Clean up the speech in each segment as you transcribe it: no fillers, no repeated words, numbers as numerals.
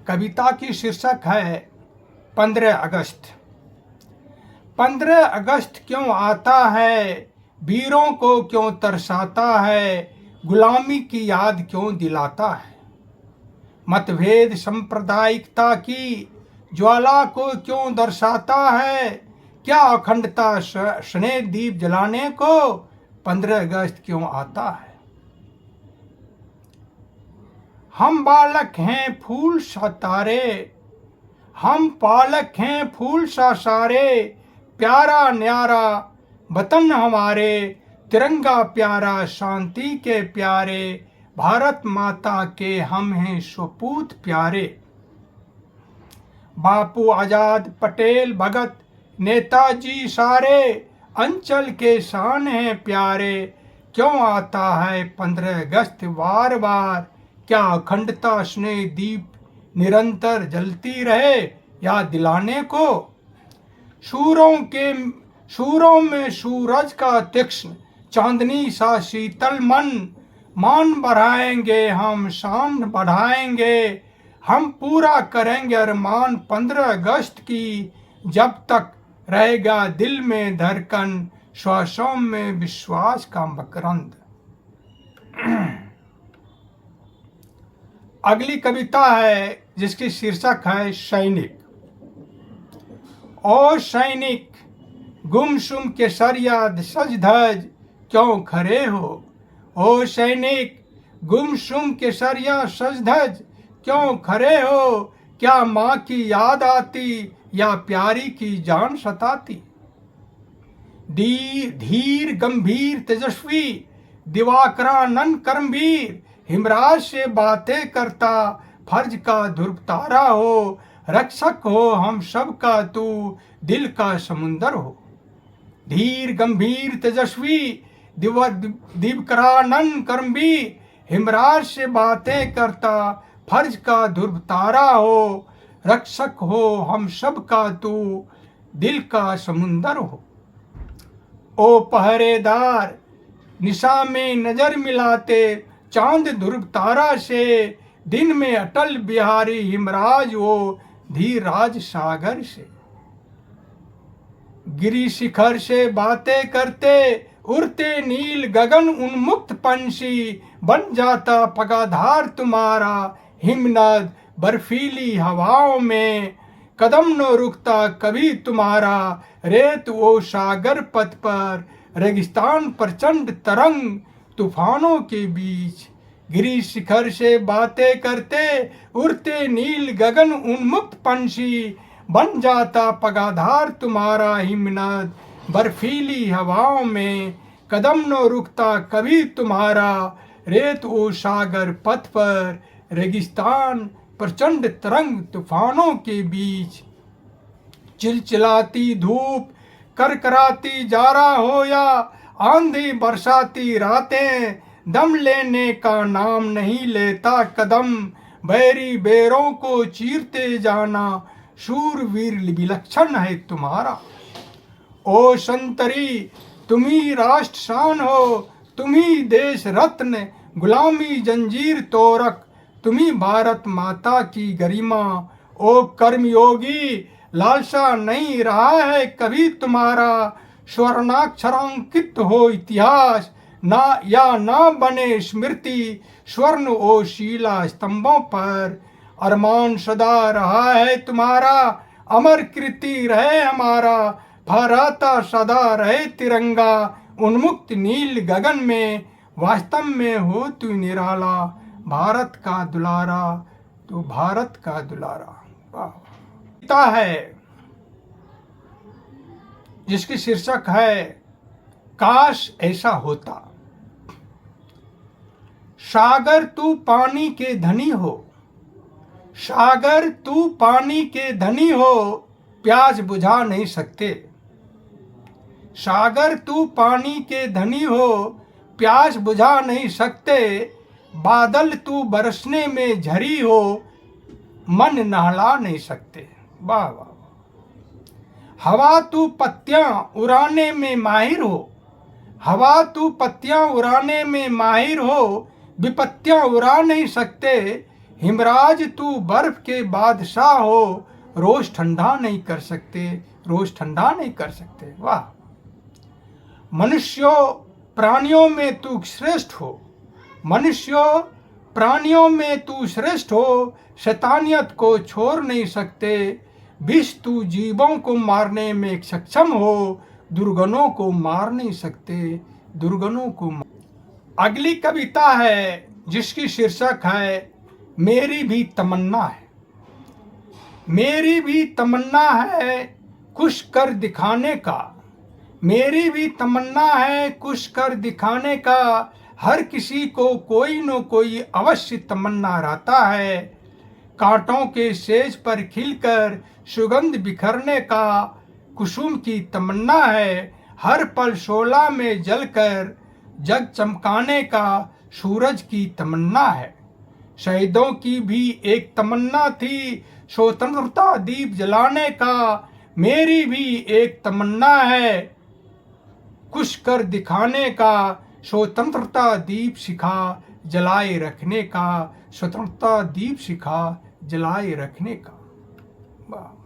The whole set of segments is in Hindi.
कविता की शीर्षक है 15 अगस्त। 15 अगस्त क्यों आता है, वीरों को क्यों तरसाता है, गुलामी की याद क्यों दिलाता है। मतभेद सांप्रदायिकता की ज्वाला को क्यों दर्शाता है, क्या अखंडता स्नेह दीप जलाने को 15 अगस्त क्यों आता है। हम बालक हैं फूल सा तारे, हम पालक हैं फूल सा सारे, प्यारा न्यारा वतन हमारे, तिरंगा प्यारा शांति के प्यारे, भारत माता के हम हैं स्वपूत प्यारे। बापू आजाद पटेल भगत नेताजी सारे, अंचल के शान हैं प्यारे, क्यों आता है 15 अगस्त बार बार, क्या अखंडता स्नेह दीप निरंतर जलती रहे या दिलाने को। सूरों में सूरज का तीक्ष्ण चांदनी सा शीतल मन, मान बढ़ाएंगे हम शान बढ़ाएंगे, हम पूरा करेंगे अरमान 15 अगस्त की, जब तक रहेगा दिल में धड़कन, श्वासों में विश्वास का मकरंद। अगली कविता है जिसकी शीर्षक है सैनिक। ओ सैनिक गुमसुम केसरिया सज धज क्यों खड़े हो, ओ सैनिक गुमसुम केसरिया सज धज क्यों खड़े हो, क्या माँ की याद आती या प्यारी की जान सताती। धीर गंभीर तेजस्वी दिवाकरानंद कर्मवीर, हिमराज से बातें करता फर्ज का ध्रुव तारा हो, रक्षक हो हम सब का तू दिल का समुंदर हो। धीर गंभीर तेजस्वी दिवाकरानंद कर्मवीर, हिमराज से बातें करता फर्ज का ध्रुव तारा हो, रक्षक हो हम सब का तू दिल का समुंदर हो। ओ पहरेदार निशा में नजर मिलाते चांद ध्रुव तारा से, दिन में अटल बिहारी हिमराज वो धीराज सागर से। गिरी शिखर से बातें करते उड़ते नील गगन उन्मुक्त पंछी, बन जाता पगाधार तुम्हारा हिमनद बर्फीली हवाओं में, कदम न रुकता कभी तुम्हारा रेत वो सागर पथ पर, रेगिस्तान प्रचंड तरंग तूफानों के बीच। गिरी शिखर से बातें करते उड़ते नील गगन उन्मुक्त पंछी, बन जाता पगाधार तुम्हारा हिमनद बर्फीली हवाओं में, कदम न रुकता कभी तुम्हारा रेत ओ सागर पथ पर, रेगिस्तान प्रचंड तरंग तूफानों के बीच। चिलचिलाती धूप करकराती जारा हो या आंधी बरसाती रातें, दम लेने का नाम नहीं लेता कदम, बैरी बेरों को चीरते जाना शूरवीर विलक्षण है तुम्हारा। ओ संतरी तुम्ही राष्ट्र शान हो, तुम्ही देश रत्न गुलामी जंजीर तोरक, तुम्ही भारत माता की गरिमा। ओ कर्मयोगी लालसा नहीं रहा है कभी तुम्हारा, स्वर्णाक्षरांकित हो इतिहास ना या ना बने स्मृति, स्वर्ण ओ शीला स्तंभों पर, अरमान सदा रहा है तुम्हारा, अमर कृति रहे हमारा, फहराता सदा रहे तिरंगा उन्मुक्त नील गगन में, वास्तव में हो तू निराला भारत का दुलारा, तू भारत का दुलारा। कविता है जिसकी शीर्षक है काश ऐसा होता। सागर तू पानी के धनी हो, सागर तू पानी के धनी हो, प्यास बुझा नहीं सकते। सागर तू पानी के धनी हो, प्यास बुझा नहीं सकते, बादल तू बरसने में झरी हो, मन नहला नहीं सकते। वाह वाह। हवा तू पत्तियां उड़ाने में माहिर हो, हवा तू पत्तियां उड़ाने में माहिर हो, विपत्तियां उड़ा नहीं सकते, हिमराज तू बर्फ के बादशाह हो, रोज ठंडा नहीं कर सकते, रोज ठंडा नहीं कर सकते। वाह। मनुष्यों प्राणियों में तू श्रेष्ठ हो, मनुष्यों प्राणियों में तू श्रेष्ठ हो, शैतानियत को छोड़ नहीं सकते, विष तू जीवों को मारने में सक्षम हो, दुर्गुणों को मार नहीं सकते, दुर्गुणों को। अगली कविता है जिसकी शीर्षक है मेरी भी तमन्ना है। मेरी भी तमन्ना है कुछ कर दिखाने का, मेरी भी तमन्ना है कुछ कर दिखाने का, हर किसी को कोई न कोई अवश्य तमन्ना रहता है, कांटों के सेज पर खिलकर सुगंध बिखरने का कुसुम की तमन्ना है, हर पल शोला में जलकर जग चमकाने का सूरज की तमन्ना है। शहीदों की भी एक तमन्ना थी स्वतंत्रता दीप जलाने का, मेरी भी एक तमन्ना है कुछ कर दिखाने का, स्वतंत्रता दीप शिखा जलाए रखने का, स्वतंत्रता दीप शिखा जलाए रखने का। वाह।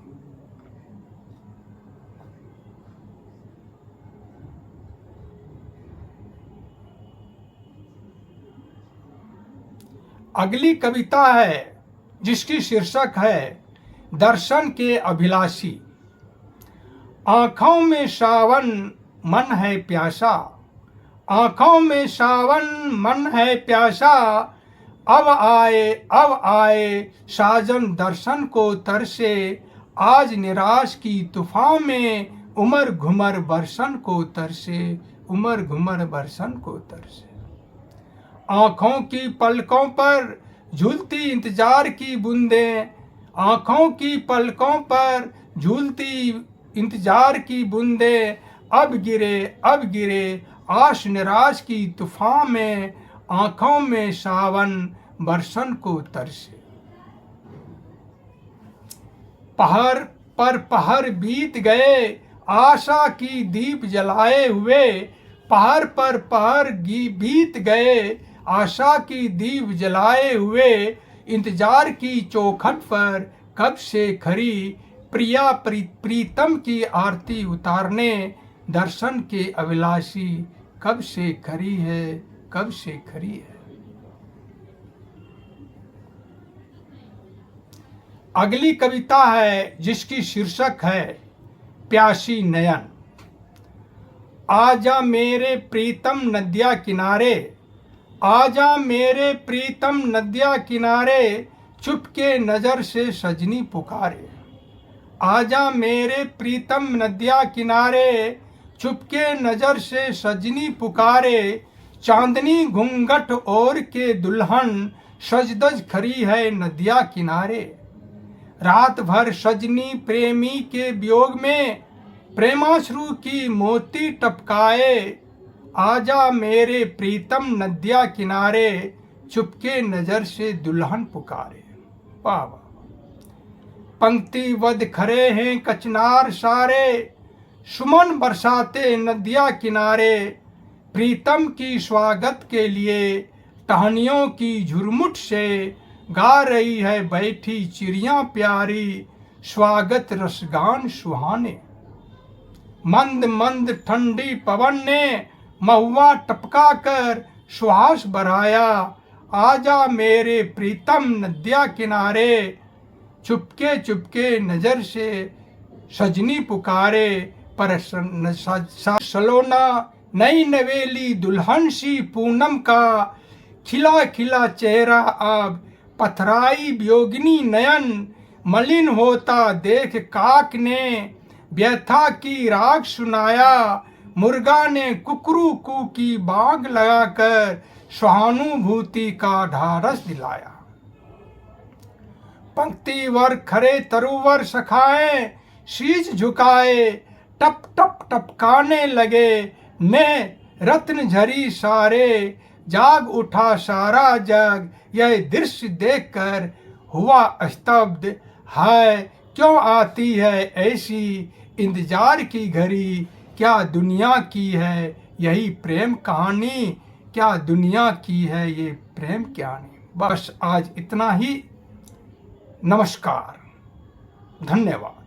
अगली कविता है जिसकी शीर्षक है दर्शन के अभिलाषी। आंखों में सावन मन है प्यासा, आंखों में सावन मन है प्यासा, अब आए साजन दर्शन को तरसे, आज निराश की तूफान में उमर घुमर बरसन को तरसे, उमर घुमर बरसन को तरसे। आंखों की पलकों पर झूलती इंतजार की बूंदें, आंखों की पलकों पर झूलती इंतजार की बूंदें, अब गिरे आश निराश की तूफान में, आंखों में सावन बरसन को तरसे। पहर पर पहर बीत गए आशा की दीप जलाए हुए, पहर पर पहर बीत गए आशा की दीप जलाए हुए, इंतजार की चौखट पर कब से खड़ी प्रिया प्रीतम की आरती उतारने, दर्शन के अभिलाषी कब से खड़ी है, कब से खड़ी है। अगली कविता है जिसकी शीर्षक है प्यासी नयन। आजा मेरे प्रीतम नदिया किनारे, आजा मेरे प्रीतम नदिया किनारे, चुपके नजर से सजनी पुकारे। आजा मेरे प्रीतम नदिया किनारे, चुपके नजर से सजनी पुकारे, चांदनी घूंघट ओढ़ के दुल्हन सजदज खड़ी है नदिया किनारे। रात भर सजनी प्रेमी के वियोग में प्रेमाश्रु की मोती टपकाए, आजा मेरे प्रीतम नदिया किनारे, चुपके नजर से दुल्हन पुकारे। वाह वाह। पंक्तिबद्ध खड़े हैं कचनार सारे, सुमन बरसाते नदिया किनारे, प्रीतम की स्वागत के लिए टहनियों की झुरमुट से गा रही है बैठी चिड़िया प्यारी, स्वागत रसगान सुहाने। मंद मंद ठंडी पवन ने महुआ टपका कर सुहास बढ़ाया, आजा मेरे प्रीतम नदिया किनारे, चुपके चुपके नजर से सजनी पुकारे। पर सलोना नई नवेली दुल्हन सी पूनम का, खिला खिला चेहरा अब पथराई वियोगिनी नयन, मलिन होता देख काक ने व्यथा की राग सुनाया, मुर्गा ने कुकरू कू की बाग लगाकर सहानुभूति का ढारस दिलाया। पंक्तिवर खरे तरुवर सखाए शीश झुकाए, टप टप टपकाने लगे ने रत्न झरी सारे, जाग उठा सारा जग यह दृश्य देखकर हुआ स्तब्ध, हाय क्यों आती है ऐसी इंतजार की घड़ी, क्या दुनिया की है यही प्रेम कहानी, क्या दुनिया की है ये प्रेम कहानी। बस आज इतना ही। नमस्कार, धन्यवाद।